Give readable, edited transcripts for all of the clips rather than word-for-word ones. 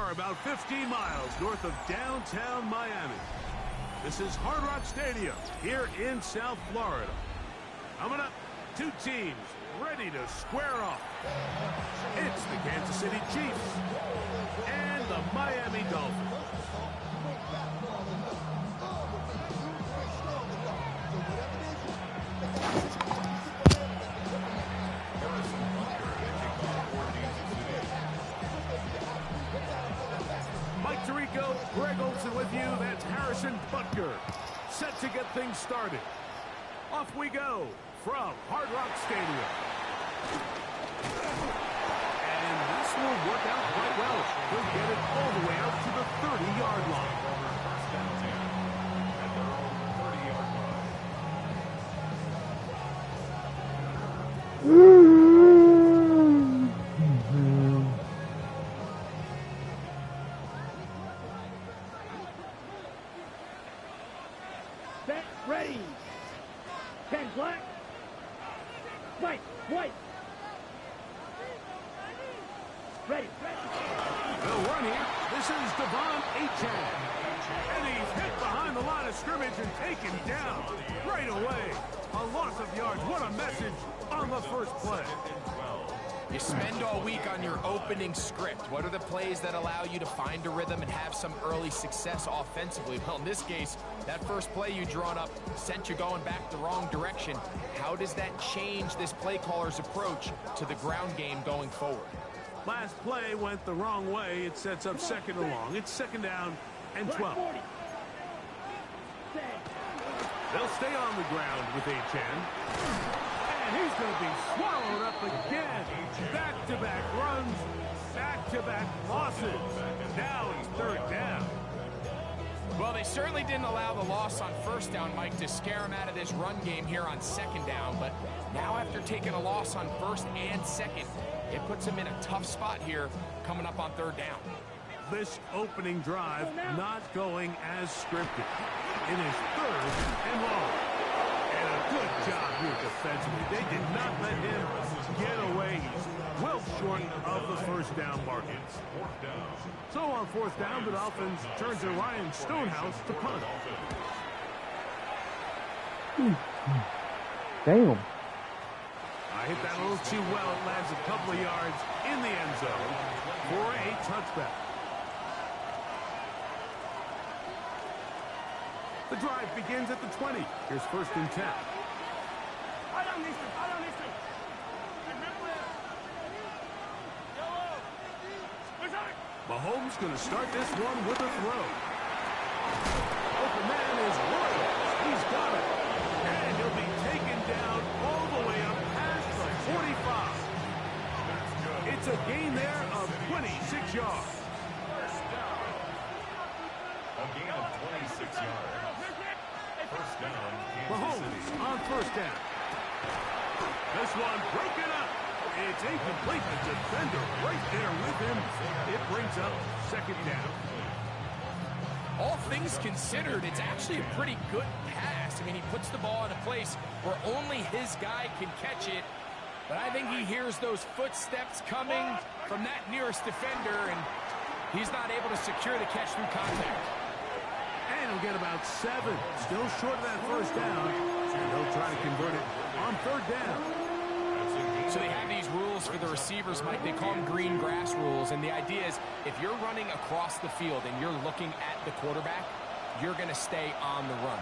are about 15 miles north of downtown Miami. This is Hard Rock Stadium here in South Florida. Coming up, two teams ready to square off. It's the Kansas City Chiefs and the Miami Dolphins. Mike Tirico, Greg Olson with you. That's Harrison Butker. Set to get things started. Off we go from Hard Rock Stadium. And this will work out quite well. He'll get it all the way out to the 30-yard line. Set, ready. 10 black. White, white. Ready, ready. They'll run here. This is Devon Achane. And he's hit behind the line of scrimmage and taken down right away. A loss of yards. What a message on the first play. You spend all week on your opening script. What are the plays that allow you to find a rhythm and have some early success offensively? Well, in this case, that first play you drawn up sent you going back the wrong direction. How does that change this play caller's approach to the ground game going forward? Last play went the wrong way. It sets up second and long. It's second down and 12. They'll stay on the ground with Achane. And he's going to be swallowed up again. Back-to-back runs, back-to-back losses. Now it's third down. Well, they certainly didn't allow the loss on first down, Mike, to scare him out of this run game here on second down. But now after taking a loss on first and second, it puts him in a tough spot here coming up on third down. This opening drive not going as scripted. It is third and long. And a good job here defensively. They did not let him get away. He's well short of the first down market. So on fourth down, the Dolphins turn to Ryan Stonehouse to punt. Damn. I hit that a little too well. It lands a couple of yards in the end zone for a touchback. The drive begins at the 20. Here's first and 10. Mahomes going to start this one with a throw. Open man is Royal. He's got it. And he'll be taken down all the way up past the 45. It's a gain there of 26 yards. A gain of 26 yards. First down. Mahomes on first down. This one broken up. It's incomplete. The defender right there with him. It brings up second down. All things considered, it's actually a pretty good pass. I mean, he puts the ball in a place where only his guy can catch it. But I think he hears those footsteps coming from that nearest defender, and he's not able to secure the catch through contact. And he'll get about 7. Still short of that first down. And he'll try to convert it on third down. So they have these rules for the receivers, Mike. They call them green grass rules. And the idea is if you're running across the field and you're looking at the quarterback, you're going to stay on the run.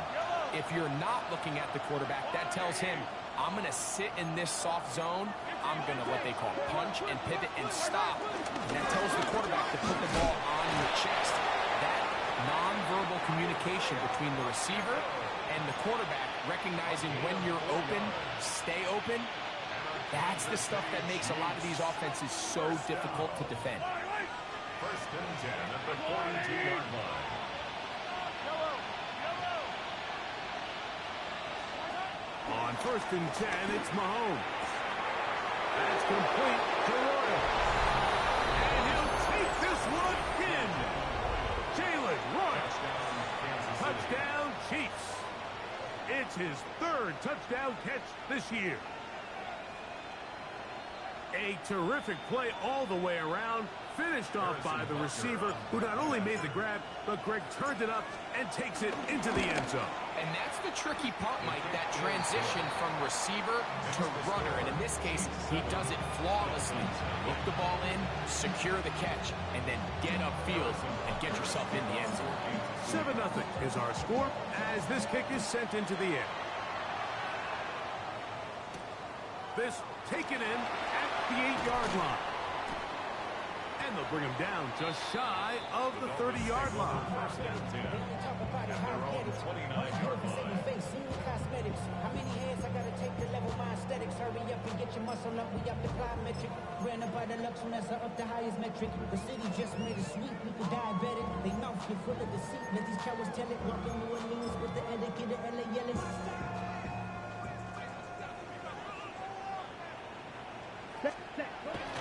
If you're not looking at the quarterback, that tells him, I'm going to sit in this soft zone. I'm going to what they call punch and pivot and stop. And that tells the quarterback to put the ball on your chest. That nonverbal communication between the receiver and the quarterback, recognizing when you're open, stay open, that's the stuff that makes a lot of these offenses so difficult to defend. First and 10 at the 42-yard line. On first and 10, it's Mahomes. That's complete to Royal. And he'll take this one in. Jalen Royal. Touchdown, Chiefs. It's his third touchdown catch this year. A terrific play all the way around, finished off by the receiver, who not only made the grab, but Greg turned it up and takes it into the end zone. And that's the tricky part, Mike, that transition from receiver to runner. And in this case, he does it flawlessly. Look the ball in, secure the catch, and then get upfield and get yourself in the end zone. 7-0 is our score as this kick is sent into the air. This taken in at the 8-yard line. And they'll bring him down just shy of the 30-yard line. How many hands I gotta take to level my aesthetics? Hurry up and get your muscle up. We up the plyometric. Ran up by the lux when that's up the highest metric. The city just made it sweet. People diabetic. They mouth get full of deceit. Let these cowards tell it. Walking New Orleans with the etiquette of LA yelling.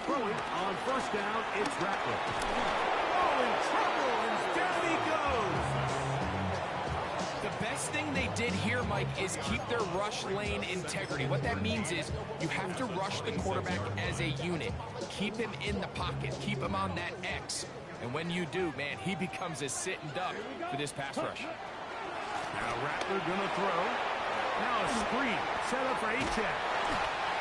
Throwing on first down, it's Rattler. Oh, in trouble, and down he goes. The best thing they did here, Mike, is keep their rush lane integrity. What that means is you have to rush the quarterback as a unit. Keep him in the pocket. Keep him on that X. And when you do, man, he becomes a sitting duck for this pass rush. Now Rattler gonna throw. Now a screen set up for H-Check.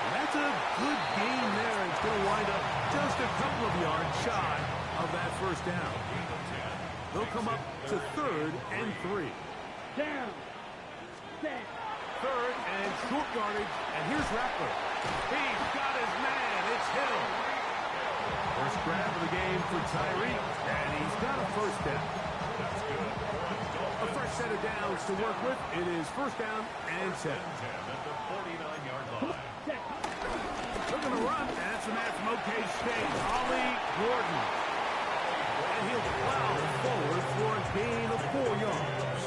That's a good game there. It's going to wind up just a couple of yards shy of that first down. They'll come up to 3rd and 3. Down. Set. 3rd and short yardage. And here's Rattler. He's got his man. It's Hill. First grab of the game for Tyree. And he's got a first down. That's good. A fresh set of downs to work with. It is first down and 10. At the 49-yard line. Looking to run. That's a man from OK State, Ollie Gordon. And he'll plow forward for a gain of 4 yards.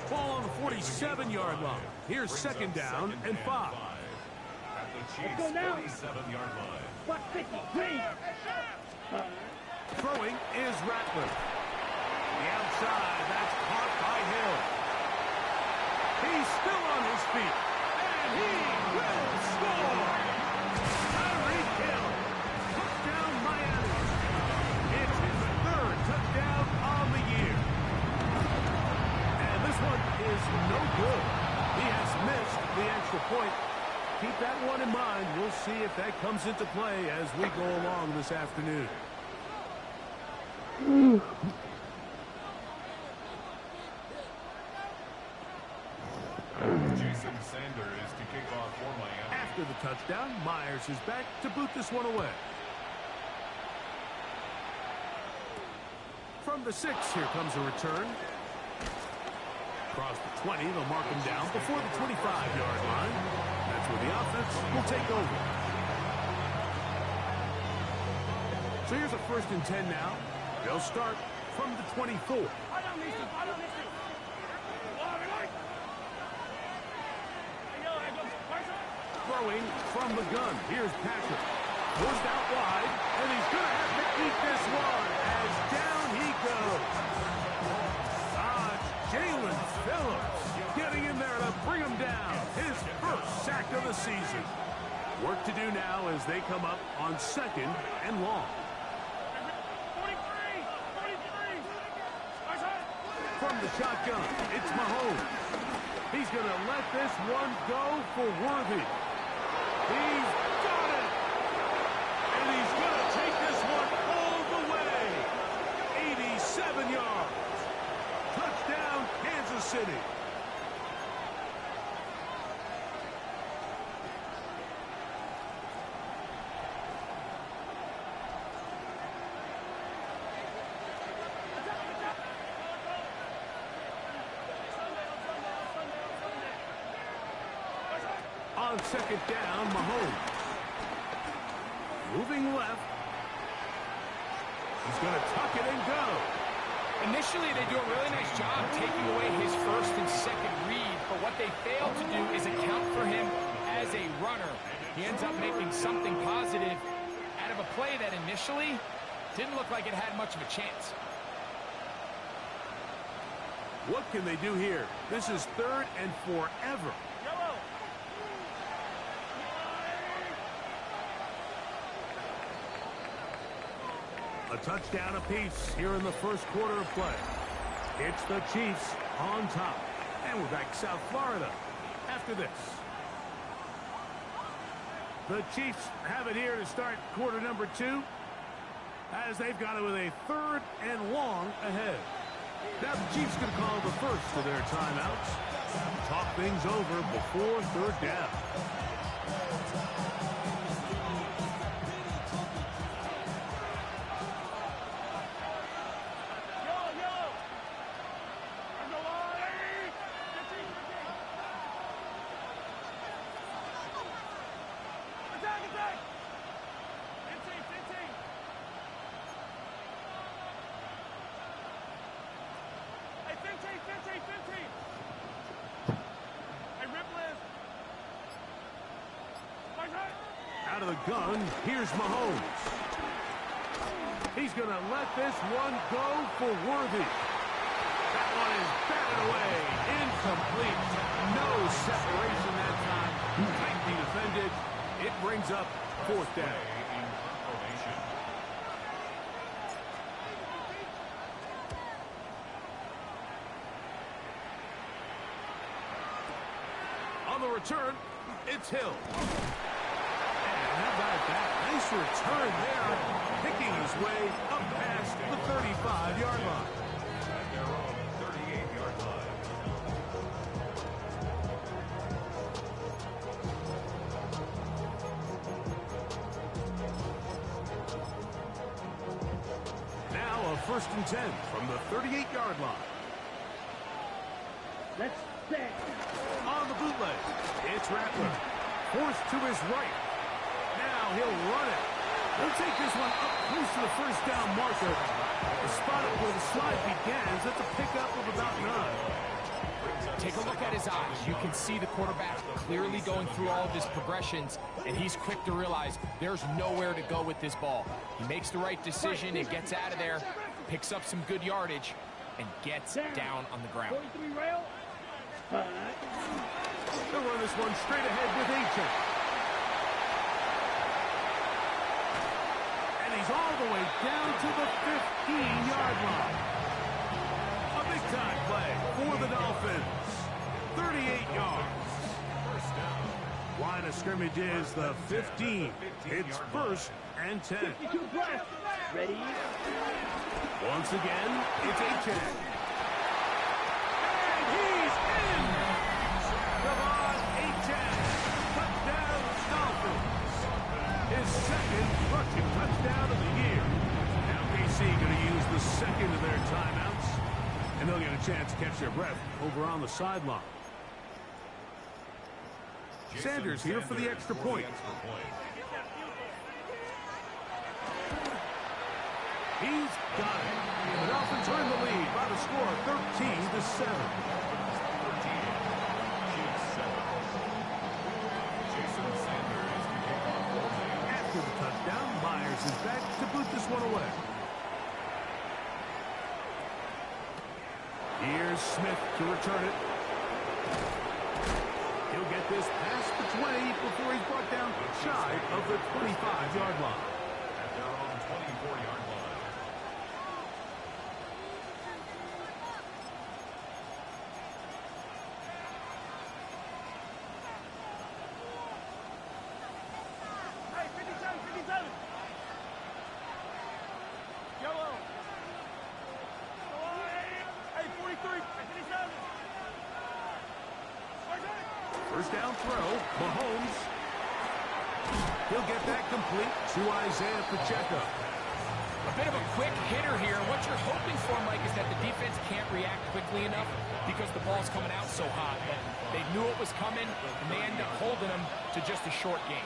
Ball on the 47-yard line. Here's second down and 5. At the Chiefs' Let's go now. 47-yard line. Buck 50. Green. Throwing is Rattler. The outside, that's caught by Hill. He's still on his feet. And he will score. Tyreek Hill. Touchdown Miami. It's his 3rd touchdown on the year. And this one is no good. He has missed the extra point. Keep that one in mind. We'll see if that comes into play as we go along this afternoon. Jason Sanders to kick off for Miami. After the touchdown, Myers is back to boot this one away. From the 6, here comes a return. Across the 20, they'll mark him down before the 25-yard line. That's where the offense will take over. So here's a 1st and 10 now. They'll start from the 24. Throwing from the gun. Here's Patrick. Forced out wide, and he's going to have to eat this one as down he goes. Jalen Phillips getting in there to bring him down. His first sack of the season. Work to do now as they come up on 2nd and long. From the shotgun, it's Mahomes. He's going to let this one go for Worthy. He's got it. And he's going to take this one all the way. 87 yards. Touchdown, Kansas City. On 2nd down, Mahomes. Moving left. He's going to tuck it and go. Initially, they do a really nice job taking away his 1st and 2nd read, but what they fail to do is account for him as a runner. He ends up making something positive out of a play that initially didn't look like it had much of a chance. What can they do here? This is 3rd and forever. A touchdown apiece here in the first quarter of play. It's the Chiefs on top. And we're back to South Florida after this. The Chiefs have it here to start quarter number 2, as they've got it with a 3rd and long ahead. Now the Chiefs can call the first of their timeouts. Talk things over before 3rd down. Out of the gun, here's Mahomes. He's going to let this one go for Worthy. That one is batted away. Incomplete. No separation that time. Tightly defended. It brings up 4th down. On the return, it's Hill. How about that? Nice return there, picking his way up past the 35-yard line. At their own 38-yard line. Now a 1st and 10 from the 38-yard line. Let's set. On the bootleg, it's Rattler. Forced to his right. Now he'll run it. He'll take this one up close to the 1st down marker. The spot where the slide begins, that's a pickup of about 9. Take a look at his eyes. You can see the quarterback clearly going through all of his progressions, and he's quick to realize there's nowhere to go with this ball. He makes the right decision and gets out of there, picks up some good yardage, and gets down on the ground. 43 rail. They'll run this one straight ahead with Achen. And he's all the way down to the 15-yard line. A big-time play for the Dolphins. 38 yards. First down. Line of scrimmage is the 15. It's 1st and 10. 52 press. Ready? Once again, it's Achen. And he's in! Devon Achen. Touchdown, Dolphins. His 2nd rushing touchdown of the year. Now KC going to use the 2nd of their timeouts, and they'll get a chance to catch their breath over on the sideline. Sanders here for the extra point. He's got it. The Dolphins are in the lead by the score of 13-7. After the touchdown, Myers is back to boot this one away. Here's Smith to return it. He'll get this past the 20 before he's brought down shy of the 25-yard line. At their own 24-yard line. Hey, 57, 57. Yellow. Hey, 43, 57. First down throw, Mahomes. He'll get that complete to Isaiah Pacheco. A bit of a quick hitter here. What you're hoping for, Mike, is that the defense can't react quickly enough because the ball's coming out so hot. But they knew it was coming, and they end up holding them to just a short game.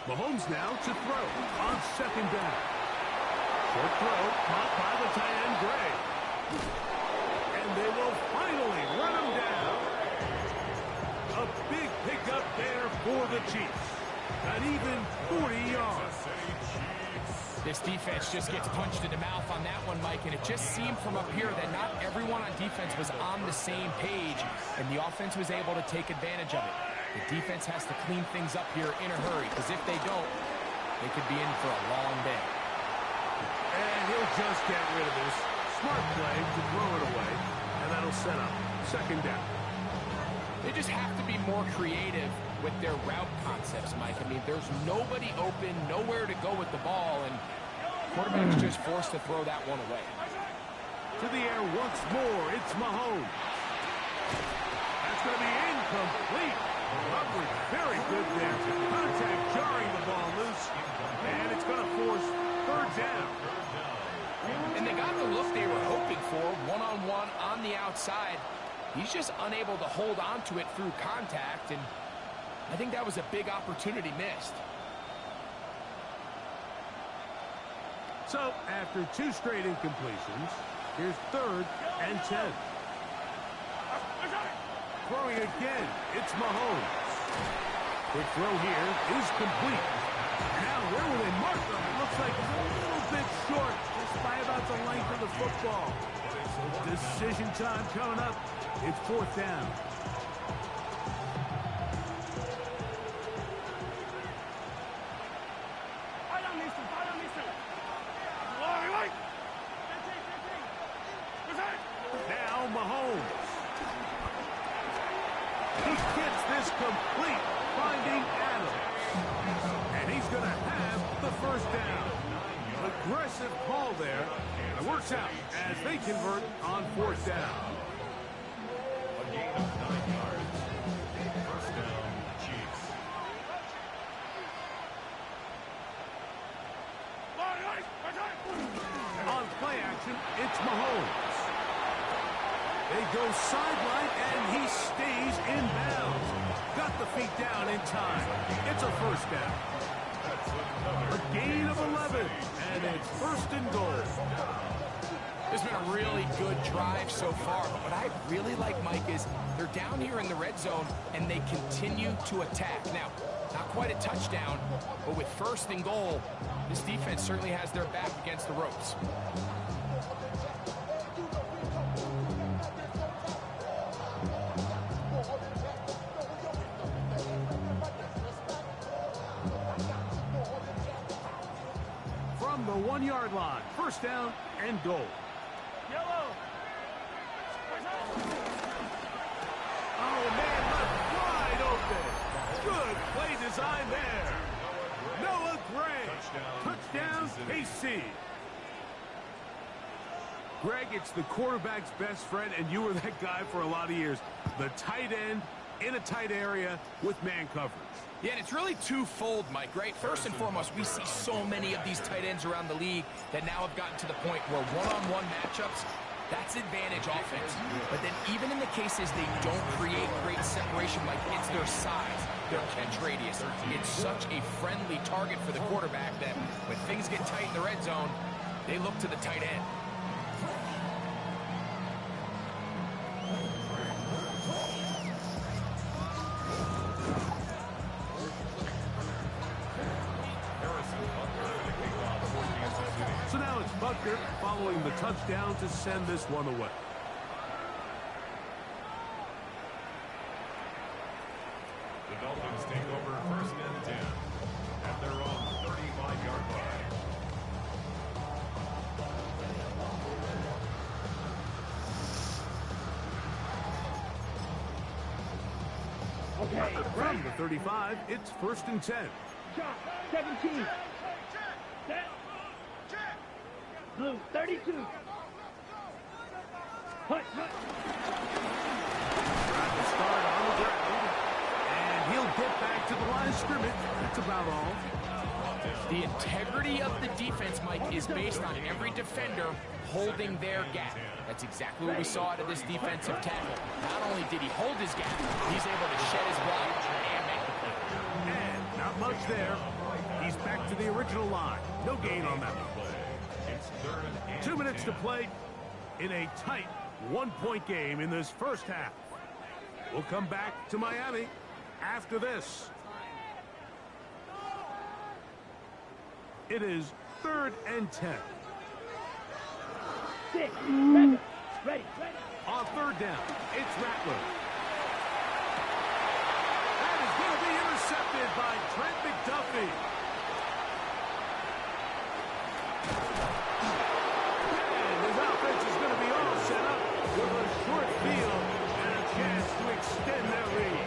Mahomes now to throw on 2nd down. Short throw, caught by the tight end, Gray. And they will finally run him down. A big pickup there for the Chiefs. An even 40 yards. This defense just gets punched in the mouth on that one, Mike, and it just seemed from up here that not everyone on defense was on the same page, and the offense was able to take advantage of it. The defense has to clean things up here in a hurry, because if they don't, they could be in for a long day. And he'll just get rid of this. Smart play to throw it away, and that'll set up second down. They just have to be more creative with their route concepts, Mike. I mean, there's nobody open, nowhere to go with the ball, and quarterback's just forced to throw that one away. To the air once more, it's Mahomes. That's going to be incomplete. Coverage very good there. Contact jarring the ball loose, and it's going to force third down. And they got the look they were hoping for, one-on-one on the outside. He's just unable to hold on to it through contact, and I think that was a big opportunity missed. So, after 2 straight incompletions, here's 3rd and 10. Throwing again, it's Mahomes. Quick throw here is complete. Now, where will they mark them? It looks like a little bit short, just by about the length of the football. Decision time coming up. It's 4th down. Now Mahomes. He gets this complete, finding Adams. And he's going to have the first down. Aggressive call there. It works out as they convert on 4th down. A gain of 9 yards. First down, Chiefs. On play action, it's Mahomes. They go sideline, and he stays in bounds. Got the feet down in time. It's a first down. A gain of 11, and it's 1st and goal. It's been a really good drive so far, but what I really like, Mike, is they're down here in the red zone, and they continue to attack. Now, not quite a touchdown, but with 1st and goal, this defense certainly has their back against the ropes. From the 1-yard line, 1st down and goal. Oh, man, left wide open. Good play design there. Noah Gray. Touchdown, KC. Greg, it's the quarterback's best friend, and you were that guy for a lot of years. The tight end in a tight area with man coverage. Yeah, and it's really twofold, Mike, right? First and foremost, we see so many of these tight ends around the league that now have gotten to the point where one-on-one matchups, that's advantage offense. But then even in the cases they don't create great separation, Mike, it's their size, their catch radius. It's such a friendly target for the quarterback that when things get tight in the red zone, they look to the tight end. So now it's Butker following the touchdown to send this one away. The Dolphins take over 1st and 10 at their own 35-yard line. From the 35, it's 1st and 10. 17. Blue, 32. Punt. Trying to start on the ground, and he'll get back to the line of scrimmage. That's about all. The integrity of the defense, Mike, is based on every defender holding their gap. That's exactly what we saw out of this defensive tackle. Not only did he hold his gap, he's able to shed his block and make the play. And not much there. He's back to the original line. No gain on that one. 2 minutes to play in a tight 1-point game in this first half. We'll come back to Miami after this. It is 3rd and 10. 6, 7. Ready. On 3rd down, it's Rattler. That is Intercepted by Trent McDuffie. And his offense is going to be all set up with a short field and a chance to extend their lead.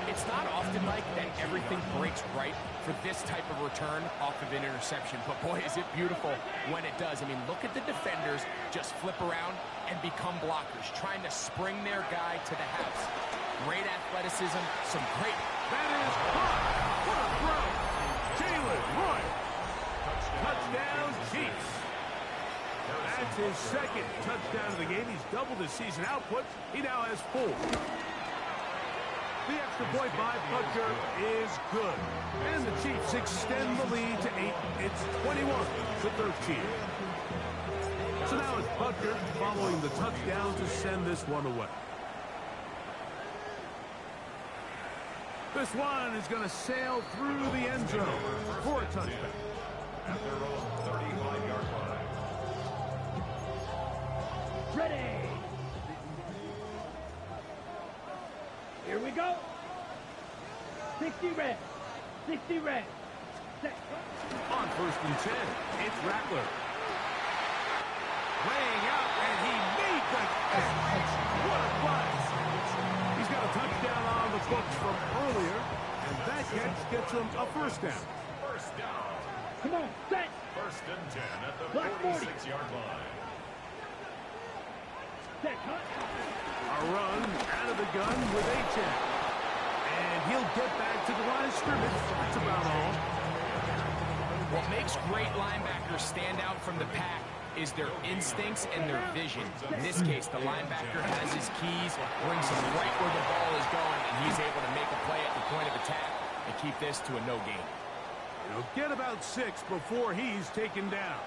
It's not often, Mike, that everything breaks right for this type of return off of an interception. But, boy, is it beautiful when it does. I mean, look at the defenders just flip around and become blockers, trying to spring their guy to the house. Great athleticism, some great... That is caught. What a throw. Jalen Roy. Touchdown, Chiefs. That's his second touchdown of the game. He's doubled his season output. He now has 4. The extra point by Butker is good. And the Chiefs extend the lead to 8. It's 21-13. So now it's Butker following the touchdown to send this one away. This one is going to sail through the end zone for a touchdown. At their own 35-yard line. Ready. Here we go. 60 red. 60 red. Set. On 1st and 10, it's Rattler. Laying out, and he made the catch. What a buzz. He's got a touchdown on the books from earlier, and that catch gets him a first down. First down. Come on, set. 1st and 10 at the Black 40. 46-yard line. Set, cut. A run out of the gun with H.M. And he'll get back to the line of scrimmage. That's about all. What makes great linebackers stand out from the pack is their instincts and their vision. In this case, the linebacker has his keys, brings him right where the ball is going, and he's able to make a play at the point of attack and keep this to a no gain. He'll get about 6 before he's taken down.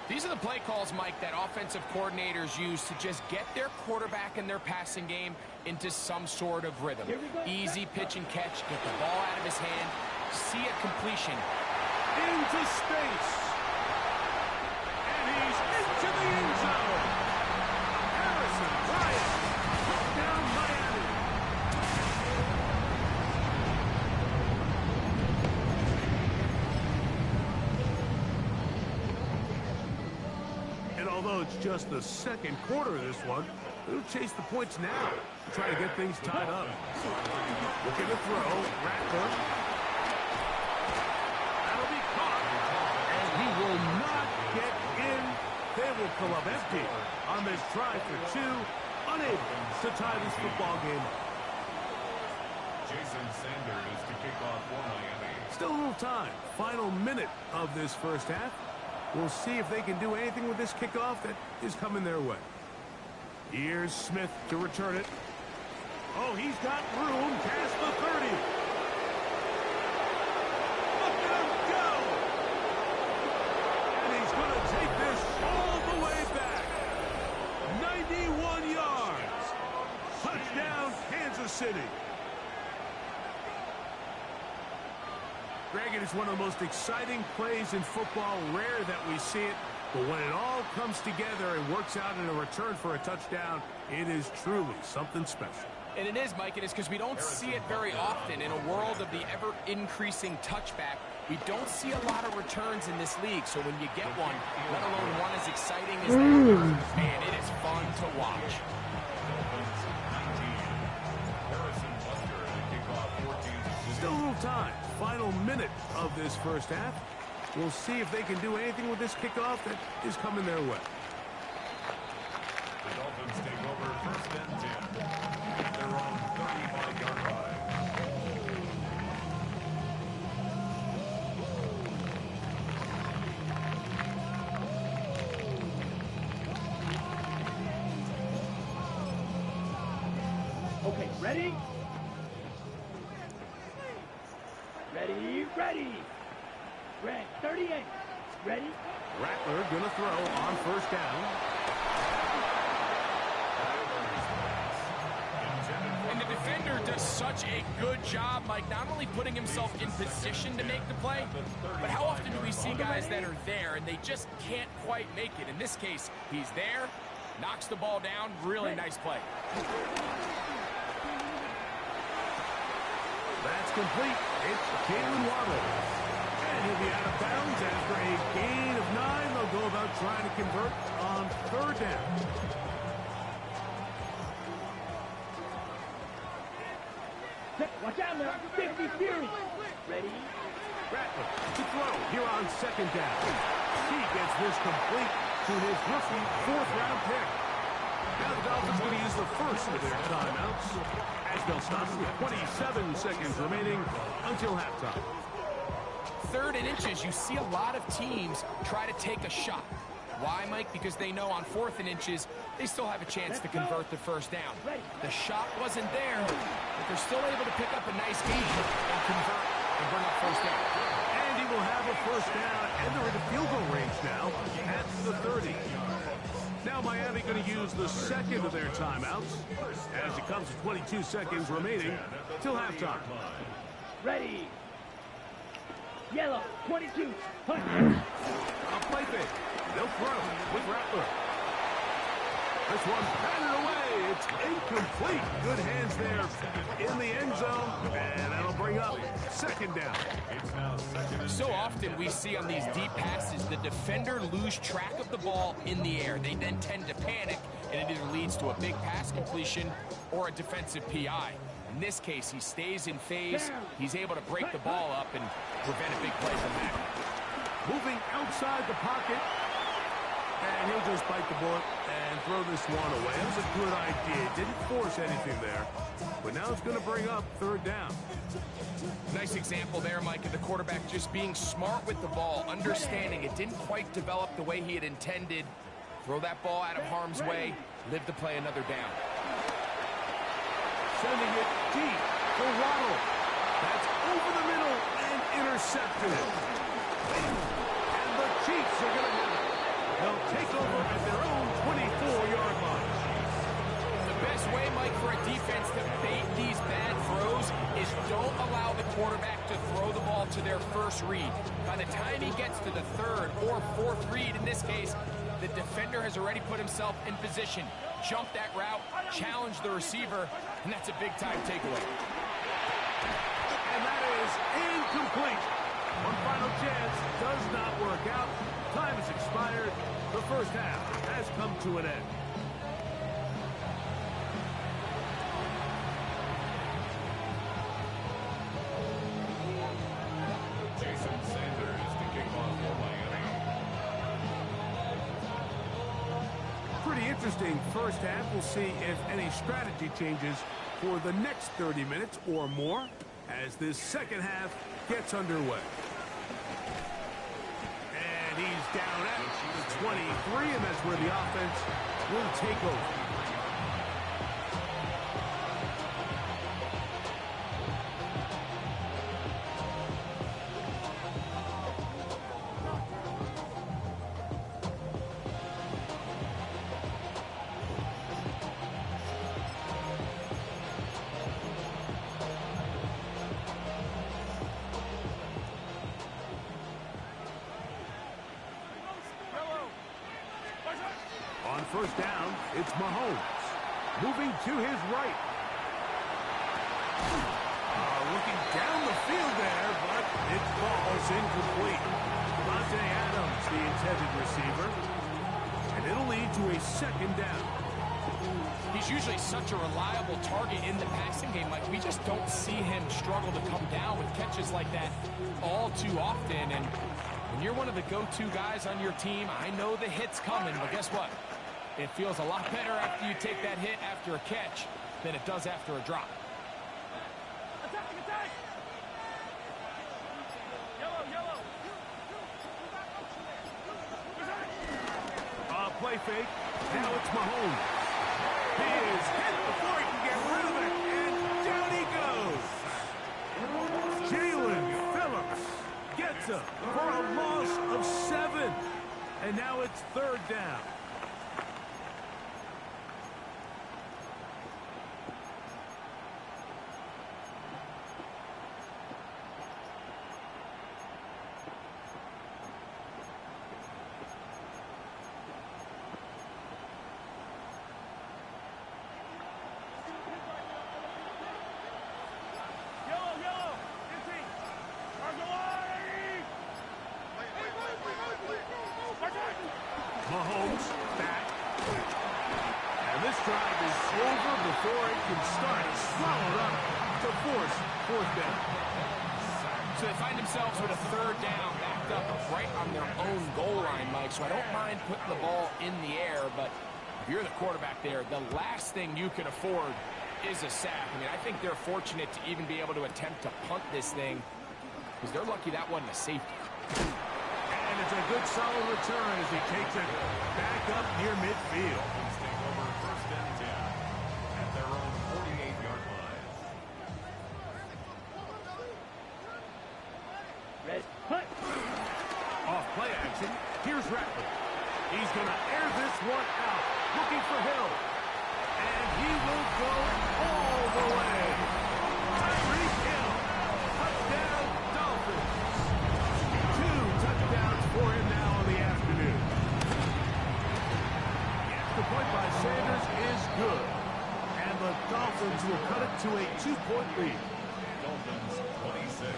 These are the play calls, Mike, that offensive coordinators use to just get their quarterback and their passing game into some sort of rhythm. Easy pitch and catch, get the ball out of his hand, see a completion. Into space. And he's into the end zone. Harrison Bryant. Touchdown, Miami. And although it's just the second quarter of this one, they'll chase the points now. Try to get things tied up. Looking to throw. Rattler. That'll be caught. And he will not get in. They will come up empty on this try for 2. Unable to tie this football game. Jason Sanders to kick off for Miami. Still a little time. Final minute of this first half. We'll see if they can do anything with this kickoff that is coming their way. Here's Smith to return it. Oh, he's got room past the 30. Look at him go! And he's going to take this all the way back. 91 yards. Touchdown, Kansas City. Greg, it is one of the most exciting plays in football. Rare that we see it, but when it all comes together and works out in a return for a touchdown, it is truly something special. And it is, Mike, it is because we don't see it very often. In a world of the ever-increasing touchback, we don't see a lot of returns in this league. So when you get one, let alone one as exciting as that, man, it is fun to watch. Still a little time. Final minute of this first half. We'll see if they can do anything with this kickoff that is coming their way. The Dolphins take over 1st and 10 at their own 35-yard line. Okay, ready? Ready. Red, 38. Ready? Rattler going to throw on 1st down. And the defender does such a good job, Mike, not only putting himself in position to make the play, but how often do we see guys that are there and they just can't quite make it? In this case, he's there, knocks the ball down, really nice play. That's complete. It's Jalen Waddle. And he'll be out of bounds after a gain of 9. They'll go about trying to convert on 3rd down. Watch out now. 50 Fury. Ready? Rattler to throw here on 2nd down. He gets this complete to his rookie 4th-round pick. Now the Dolphins going to use the first of their timeouts as they'll stop with 27 seconds remaining until halftime. 3rd and inches, you see a lot of teams try to take a shot. Why, Mike? Because they know on 4th and inches, they still have a chance to convert the 1st down. The shot wasn't there, but they're still able to pick up a nice gain and convert and bring up 1st down. And he will have a 1st down, and they're in the field goal range now at the 30. Now Miami going to use the 2nd of their timeouts as it comes to 22 seconds remaining till halftime. Ready? Yellow, 22. Hunt. A play fake. They'll throw with Rattler. This one batted away. It's incomplete. Good hands there in the end zone. And that'll bring up 2nd down. It's now 2nd. So often we see on these deep passes, the defender lose track of the ball in the air. They then tend to panic, and it either leads to a big pass completion or a defensive PI. In this case, he stays in phase. He's able to break the ball up and prevent a big play from happening. Moving outside the pocket. And he'll just bite the bullet and throw this one away. It was a good idea. Didn't force anything there. But now it's going to bring up 3rd down. Nice example there, Mike, of the quarterback just being smart with the ball, understanding it didn't quite develop the way he had intended. Throw that ball out of harm's way, live to play another down. Sending it deep for Waddle. That's over the middle and intercepted. And the Chiefs are going to have it. They'll take over at their own 24-yard line. The best way, Mike, for a defense to bait these bad throws is don't allow the quarterback to throw the ball to their 1st read. By the time he gets to the 3rd or 4th read, in this case, the defender has already put himself in position, jumped that route, challenged the receiver, and that's a big-time takeaway. And that is incomplete. One final chance does not work out. Time has expired. The 1st half has come to an end. Jason Sanders to kick off for Miami. Pretty interesting 1st half. We'll see if any strategy changes for the next 30 minutes or more as this 2nd half gets underway. And he's down at the 23, and that's where the offense will take over. On 1st down, it's Mahomes. Moving to his right. Looking down the field there, but it falls incomplete. Devontae Adams, the intended receiver. And it'll lead to a 2nd down. He's usually such a reliable target in the passing game. Like, we just don't see him struggle to come down with catches like that all too often. And when you're one of the go-to guys on your team, I know the hit's coming, but guess what? It feels a lot better after you take that hit after a catch than it does after a drop. Attack! Yellow! Play fake. Now it's Mahomes. He is hit before he can get rid of it, and down he goes. Jalen Phillips gets him for a loss of 7. And now it's 3rd down. this drive is over before it can start. Swallowed up to force fourth down. So they find themselves with a third down backed up right on their own goal line, Mike. So I don't mind putting the ball in the air, but if you're the quarterback there, the last thing you can afford is a sack. I mean, I think they're fortunate to even be able to attempt to punt this thing because they're lucky that wasn't a safety. And it's a good solid return as he takes it back up near midfield. Dolphins take over first and 10 at their own 48-yard line. Ready. Hunt. Off play action. Here's Rattler. He's going to air this one out. Looking for Hill. And he will go all the way. Tyreek Hill. Touchdown, Dolphins. 2 touchdowns for him now in the afternoon. Yes, the point by Sanders is good. And the Dolphins will cut it to a 2-point lead. Dolphins 26.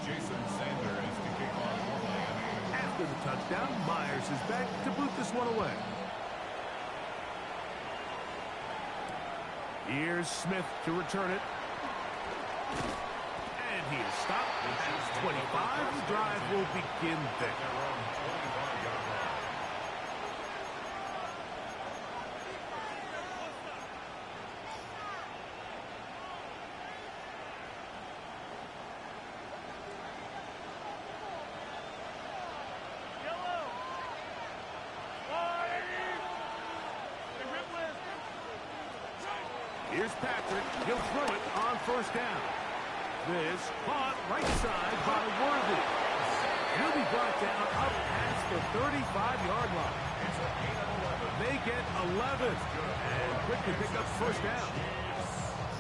Jason Sanders to kick off for Miami. After the touchdown, Myers is back to boot this one away. Here's Smith to return it. And he is stopped at 25. The drive will begin there. Their own 25-yard line. Here's Patrick. He'll throw it on first down. This caught right side by Worthy. He'll be brought down up past the 35-yard line. They get 11 and quickly pick up first down.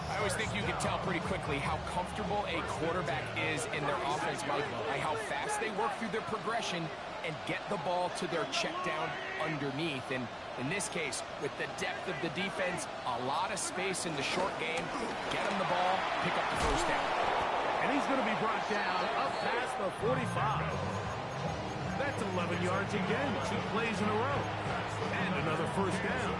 I always think you can tell pretty quickly how comfortable a quarterback is in their offense, Mike, by how fast they work through their progression and get the ball to their check down underneath. And in this case, with the depth of the defense, a lot of space in the short game, get him the ball, pick up the first down. And he's going to be brought down up past the 45. That's 11 yards again, 2 plays in a row. And another first down.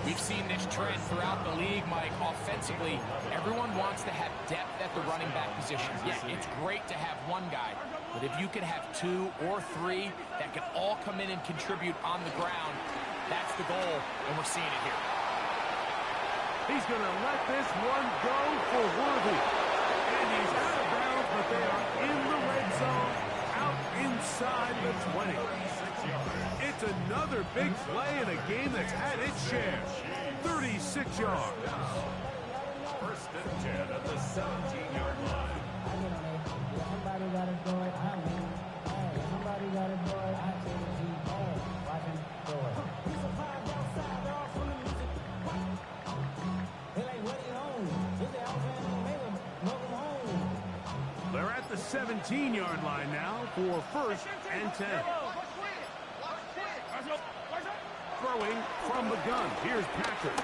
We've seen this trend throughout the league, Mike. Offensively, everyone wants to have depth at the running back position. Yeah, it's great to have one guy, but if you can have 2 or 3 that can all come in and contribute on the ground, that's the goal, and we're seeing it here. He's going to let this one go for Worthy. And he's out of bounds, but they are in the red zone, out inside the 20. It's another big play in a game that's had its share. 36 yards. First and 10 at the 17-yard line. Somebody gotta do it. I mean, somebody gotta do it. I think he's watch him do it. He's a vibe outside. They're all from the music. They're like, what are you home? He's the outfit. Welcome home. They're at the 17-yard line now for first and 10. Throwing from the gun. Here's Patrick.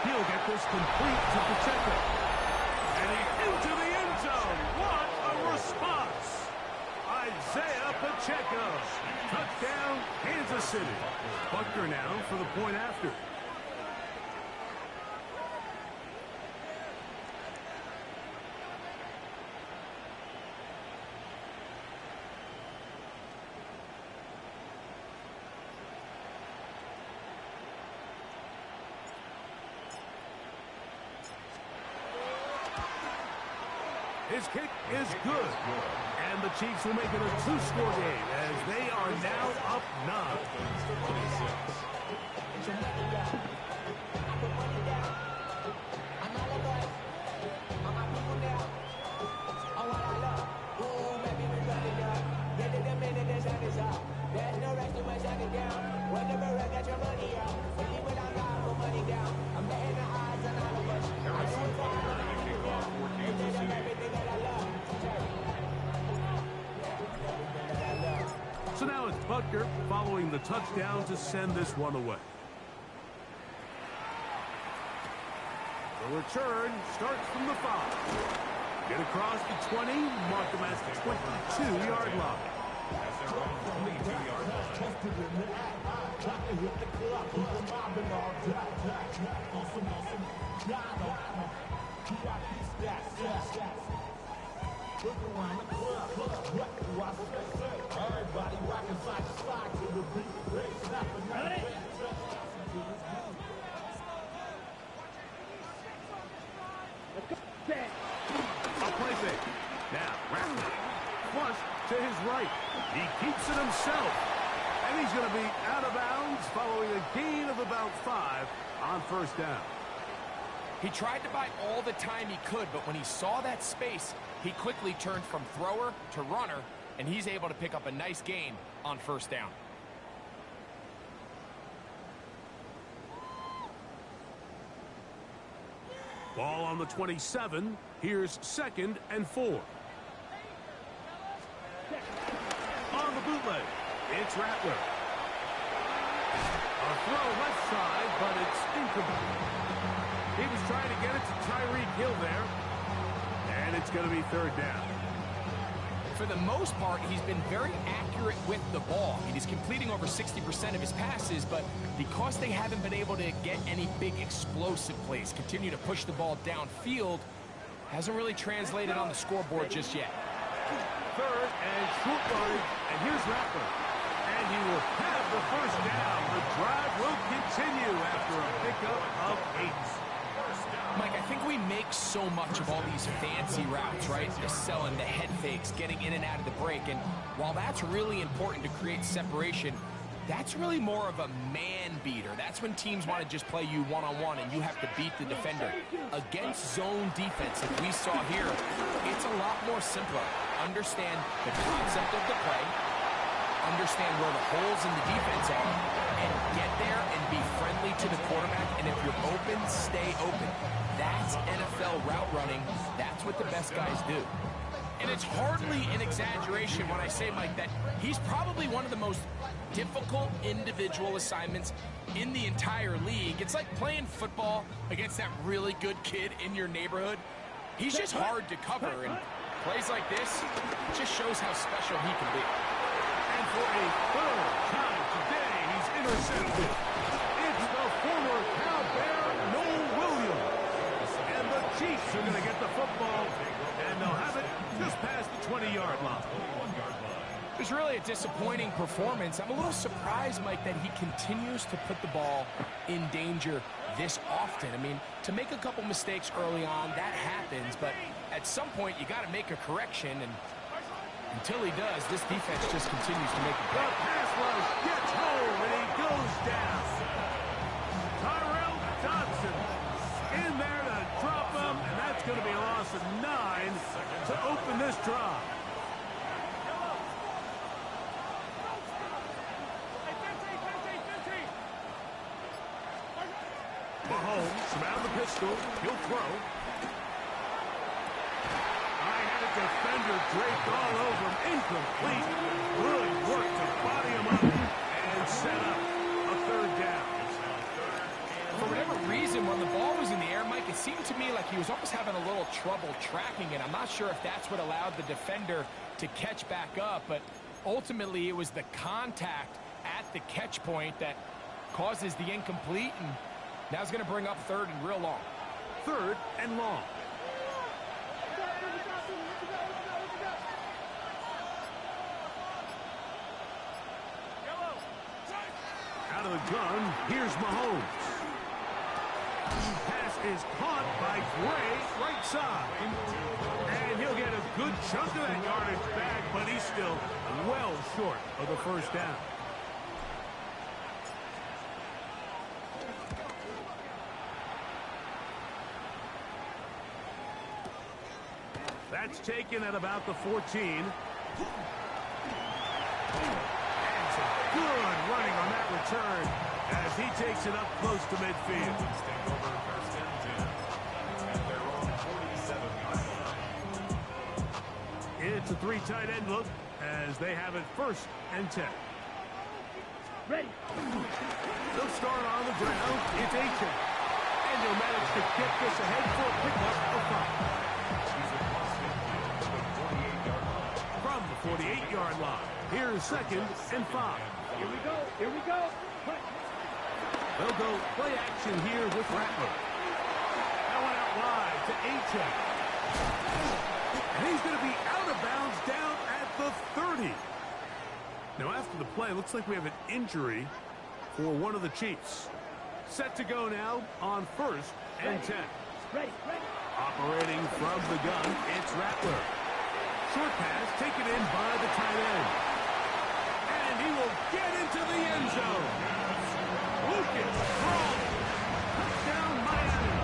He'll get this complete to Pacheco. And he's into the end zone. What a response. Isaiah Pacheco. Touchdown, Kansas City. Butker now for the point after. His kick is good. And the Chiefs will make it a 2-score game as they are now up 9. So now it's Butker following the touchdown to send this one away. The return starts from the 5. Get across the 20, mark them at the 22-yard line. at their own 42-yard line. Let's go. Set. A play fake. Now, Rattler. Flush to his right. He keeps it himself. And he's going to be out of bounds following a gain of about 5 on first down. He tried to buy all the time he could, but when he saw that space, he quickly turned from thrower to runner, and he's able to pick up a nice gain on first down. Ball on the 27. Here's 2nd and 4. On the bootleg, it's Rattler. A throw left side, but it's incomplete. He was trying to get it to Tyreek Hill there. And it's going to be 3rd down. For the most part, he's been very accurate with the ball. I mean, he's completing over 60% of his passes, but because they haven't been able to get any big explosive plays, continue to push the ball downfield, hasn't really translated on the scoreboard just yet. 3rd and short yardage, and here's Rattler. And he will have the first down. The drive will continue after a pickup of 8. Mike, I think we make so much of all these fancy routes, right? The selling, the head fakes, getting in and out of the break. And while that's really important to create separation, that's really more of a man beater. That's when teams want to just play you one-on-one and you have to beat the defender. Against zone defense, like we saw here, it's a lot more simpler. Understand the concept of the play, understand where the holes in the defense are, and get there and be friendly to the quarterback. And if you're open, stay open. That's NFL route running. That's what the best guys do. And it's hardly an exaggeration when I say, Mike, that he's probably one of the most difficult individual assignments in the entire league. It's like playing football against that really good kid in your neighborhood. He's just hard to cover, and plays like this just shows how special he can be. And for a 3rd time today, he's intercepted. It's the former Cal Bear, Noel Williams. And the Chiefs are going to get the football, and they'll have it just past the 20-yard line. It was really a disappointing performance. I'm a little surprised, Mike, that he continues to put the ball in danger this often. I mean, to make a couple mistakes early on, that happens, but at some point you got to make a correction, and until he does, this defense just continues to make a play. The pass rush gets home, and he goes down. Tyrell Dodson in there to drop him, and that's going to be a loss of 9 to open this drive. Mahomes around the pistol. He'll throw. I had a defender draped all over him. Incomplete. Good work to body him up and set up a 3rd down. For whatever reason, when the ball was in the air, Mike, it seemed to me like he was almost having a little trouble tracking it. I'm not sure if that's what allowed the defender to catch back up, but ultimately it was the contact at the catch point that causes the incomplete, and now he's going to bring up 3rd and real long. 3rd and long. Out of the gun, here's Mahomes. Pass is caught by Gray, right side. And he'll get a good chunk of that yardage back, but he's still well short of the first down. That's taken at about the 14. And some good running on that return as he takes it up close to midfield. Take over 1st and 10 at their own 47-yard line. It's a 3 tight end look as they have it 1st and 10. Ready. They'll start on the ground. It's Aiken. And they'll manage to get this ahead for a pickup of 5. He's across midfield to the 48-yard line. From the 48-yard 5-yard line. Here's 2nd and 5. Here we go. Here we go. They'll go play action here with Rattler. That one out wide to A-Check. And he's going to be out of bounds down at the 30. Now after the play, looks like we have an injury for one of the Chiefs. Set to go now on 1st and 10. Ready. Operating from the gun, it's Rattler. Short pass taken in by the tight end. And he will get into the end zone. Lucas Strong. Touchdown, Miami.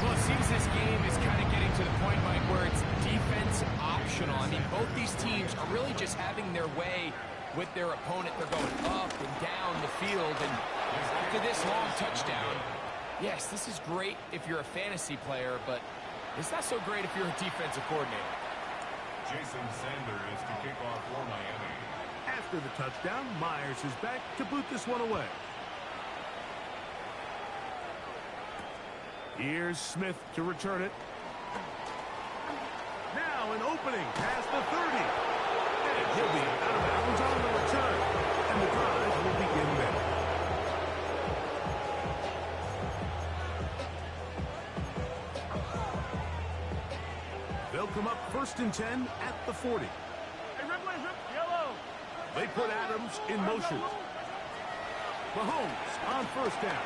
Well, it seems this game is kind of getting to the point, Mike, where it's defense optional. I mean, both these teams are really just having their way with their opponent. They're going up and down the field. And after this long touchdown, yes, this is great if you're a fantasy player, but it's not so great if you're a defensive coordinator. Jason Sanders to kick off for Miami. After the touchdown, Myers is back to boot this one away. Here's Smith to return it. Now an opening past the 30. And he'll be out of bounds on the return. And the drive will begin there. They'll come up 1st and 10 at the 40. Yellow. They put Adams in motion. Mahomes on 1st down.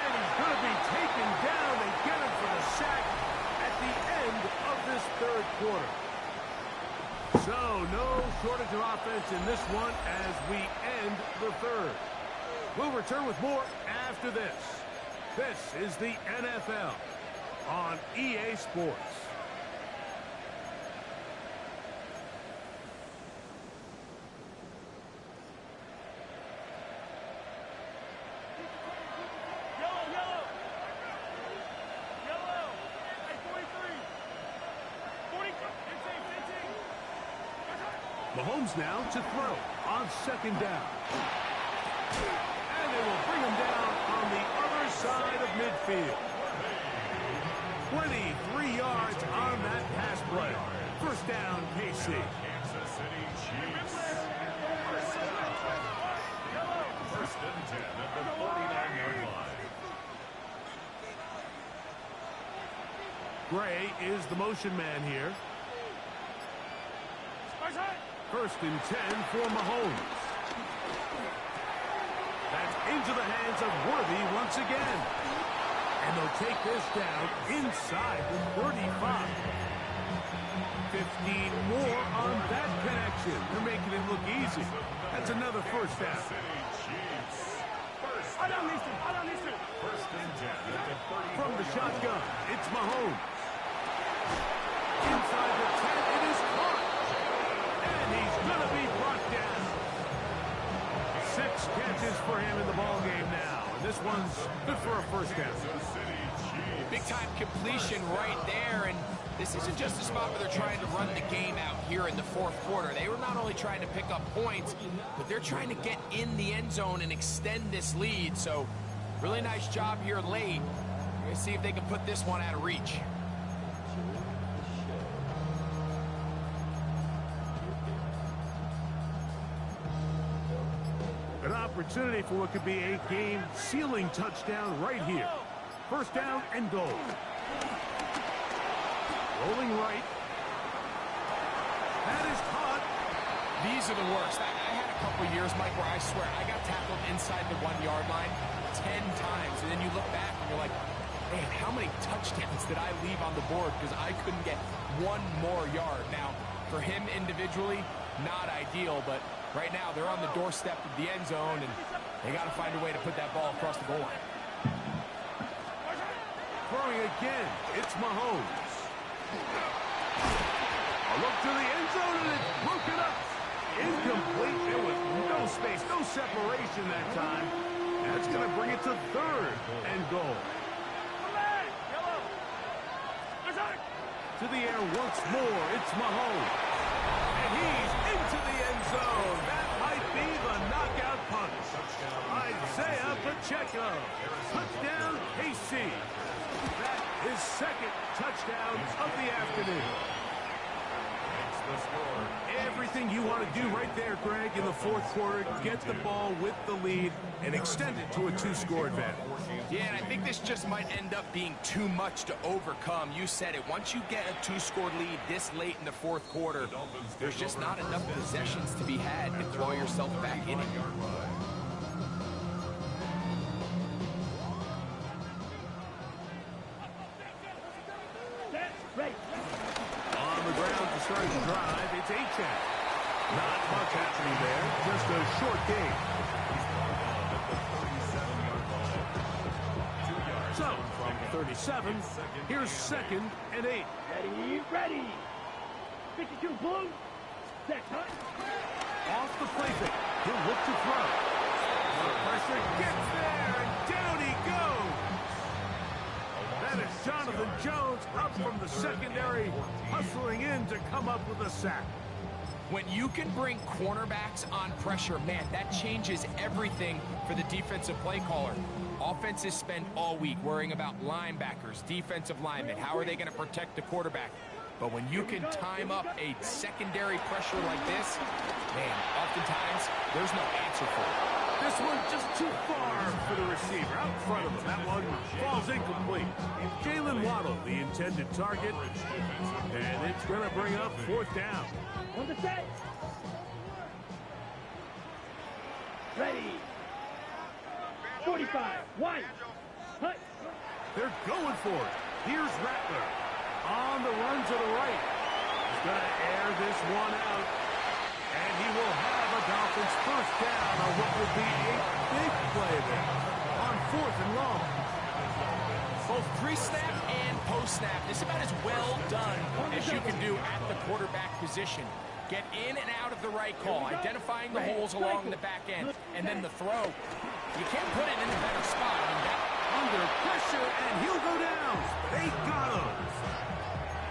And he's going to be taken down. They get him for the sack at the end of this 3rd quarter. So no shortage of offense in this one as we end the 3rd. We'll return with more after this. This is the NFL on EA Sports. Mahomes now to throw on 2nd down. And they will bring him down on the other side of midfield. 23 yards on that pass play. 1st down, KC. Kansas City Chiefs. 1st and 10 at the 49-yard line. Gray is the motion man here. 1st and 10 for Mahomes. That's into the hands of Worthy once again. And they'll take this down inside the 35. 15 more on that connection. They're making it look easy. That's another 1st down. First and 10 at the 30. From the shotgun, it's Mahomes. Inside the 10, it is caught. And he's going to be brought down. 6 catches for him in the ballgame now. And this one's good for a 1st down. Big-time completion right there, and this isn't just a spot where they're trying to run the game out here in the 4th quarter. They were not only trying to pick up points, but they're trying to get in the end zone and extend this lead. So, really nice job here late. We're going to see if they can put this one out of reach. An opportunity for what could be a game-sealing touchdown right here. 1st down and goal. Rolling right. That is caught. These are the worst. I had a couple years, Mike, where I swear I got tackled inside the 1-yard line 10 times. And then you look back and you're like, man, how many touchdowns did I leave on the board because I couldn't get one more yard? Now, for him individually, not ideal, but right now they're on the doorstep of the end zone, and they got to find a way to put that ball across the goal line. Throwing again, it's Mahomes. A look to the end zone, and it's broken up. Incomplete. There was no space, no separation that time. That's going to bring it to 3rd and goal. To the air once more, it's Mahomes. And he's into the end zone. That might be the knockout punch. Isaiah Pacheco. Touchdown, KC. That is 2nd touchdown of the afternoon. the score. Everything you want to do right there, Greg, in the fourth quarter, get the ball with the lead and extend it to a 2-score advantage. Yeah, and I think this just might end up being too much to overcome. You said it. Once you get a 2-score lead this late in the fourth quarter, there's just not enough possessions to be had to throw yourself back in it. On the ground to start the drive, it's Achane. Not much happening there, just a short game. So, from 37, here's 2nd and 8. Ready. 52 blue. Set, huh? Off the play fake. He'll look to throw. The pressure gets there, and down he goes. That is Jonathan Jones up from the secondary, hustling in to come up with a sack. When you can bring cornerbacks on pressure, man, that changes everything for the defensive play caller. Offenses spend all week worrying about linebackers, defensive linemen. How are they going to protect the quarterback? But when you can time up a secondary pressure like this, man, oftentimes there's no answer for it. This one just too far for the receiver out in front of him. That one falls incomplete. Jalen Waddle, the intended target, and it's going to bring up 4th down. On the set. Ready. 45. One. Hut. They're going for it. Here's Rattler on the run to the right. He's going to air this one out. And he will have a Dolphins 1st down on what will be a big play there on 4th and long. Both pre-snap and post-snap, this is about as well done as you can do at the quarterback position. Get in and out of the right call, identifying the holes along the back end, and then the throw. You can't put it in a better spot. I mean, that Under pressure, and he'll go down. They got him.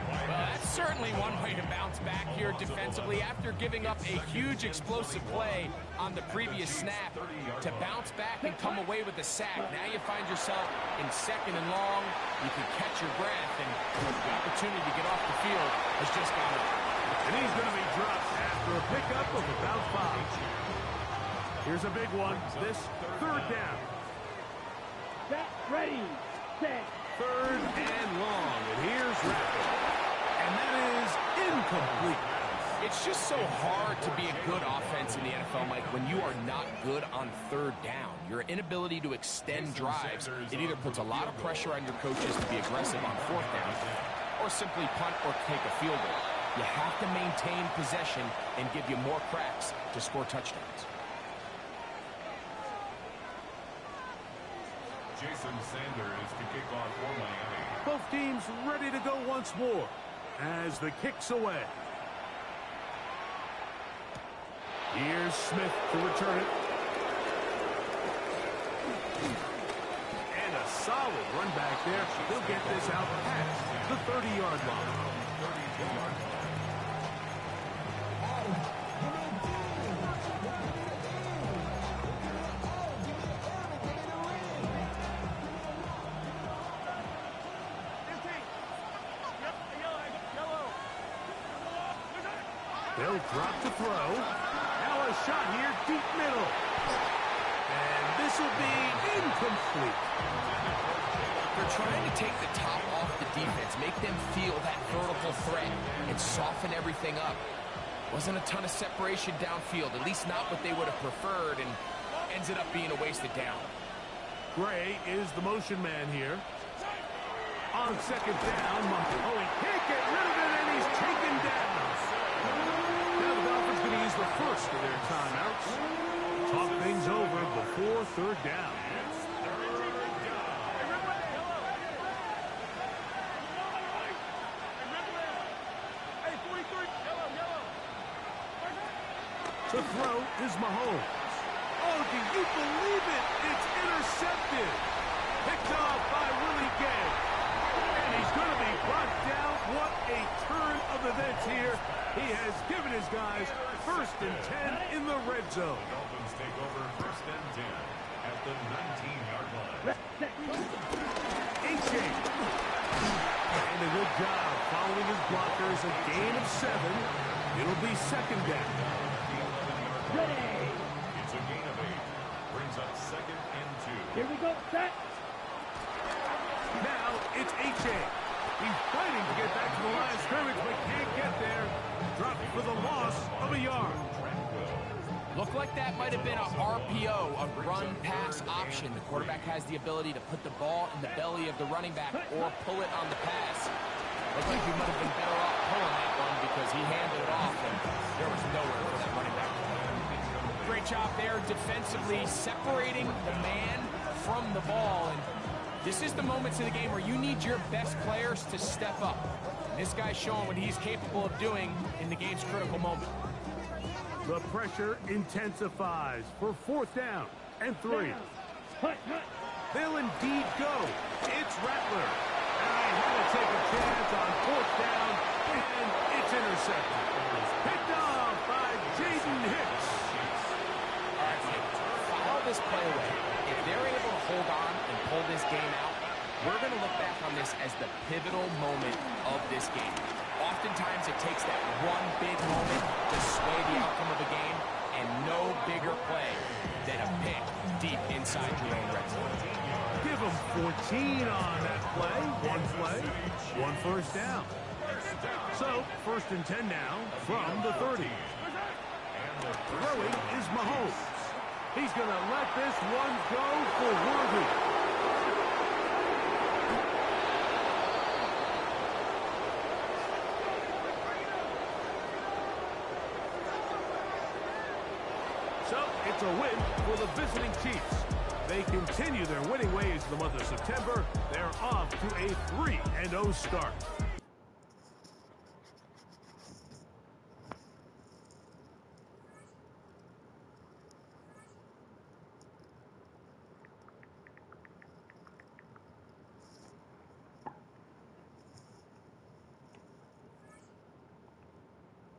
Well, that's certainly one way to bounce back here defensively after giving up a huge explosive play on the previous snap. To bounce back and come away with a sack. Now you find yourself in 2nd and long. You can catch your breath, and the opportunity to get off the field has just gone up. And he's going to be dropped after a pickup of about 5. Here's a big one. This 3rd down. Set. Ready. Set. 3rd and long. And here's Rattler. And that is incomplete. It's just so hard to be a good offense in the NFL, Mike, when you are not good on 3rd down. Your inability to extend drives, it either puts a lot of pressure on your coaches to be aggressive on 4th down, or simply punt or take a field goal. You have to maintain possession and give you more cracks to score touchdowns. Jason Sanders to kick off for Miami. Both teams ready to go once more as the kick's away. Here's Smith to return it. And a solid run back there. He'll get this out past the 30-yard line. They'll drop to throw. Now a shot here, deep middle. And this will be incomplete. They're trying to take the top off the defense, make them feel that vertical threat, and soften everything up. Wasn't a ton of separation downfield, at least not what they would have preferred, and ends up being a wasted down. Gray is the motion man here. On 2nd down, oh, he can't get rid of it, and he's taken down. Now the Dolphins going to use the first of their timeouts. Talk things over before 3rd down. To throw is Mahomes. Oh, do you believe it? It's intercepted. Picked off by Willie Gay. And he's going to be brought down. What a turn of events here. He has given his guys 1st and 10 in the red zone. The Dolphins take over 1st and 10 at the 19-yard line. Achane. And a good job following his blockers. A gain of 7. It'll be second down. Ready. It's a gain of 8. Brings up 2nd and 2. Here we go. Set. Now it's H.A. He's fighting to get back to the line of scrimmage, but can't get there. Dropped for the loss of a yard. Looked like that might have been a RPO, a run-pass option. The quarterback has the ability to put the ball in the belly of the running back or pull it on the pass. Looked like he might have been better off pulling that one because he handed it off, and there was nowhere for that running back. Great job there defensively, separating the man from the ball. And this is the moments in the game where you need your best players to step up. And this guy's showing what he's capable of doing in the game's critical moment. The pressure intensifies for 4th down and 3. Hut, hut. They'll indeed go. It's Rattler. And I had to take a chance on 4th down, and it's intercepted. Picked off by Jaden Hicks. All right, Mike, follow this play away. If they're able to hold on and pull this game out, we're going to look back on this as the pivotal moment of this game. Oftentimes, it takes that one big moment to sway the outcome of a game, and no bigger play than a pick deep inside your own red zone. Give them 14 on that play. One play, 1 first down. So, 1st and 10 now from the 30. Throwing is Mahomes. He's going to let this one go for Worthy. So, it's a win for the visiting Chiefs. They continue their winning ways in the month of September. They're off to a 3-0 start.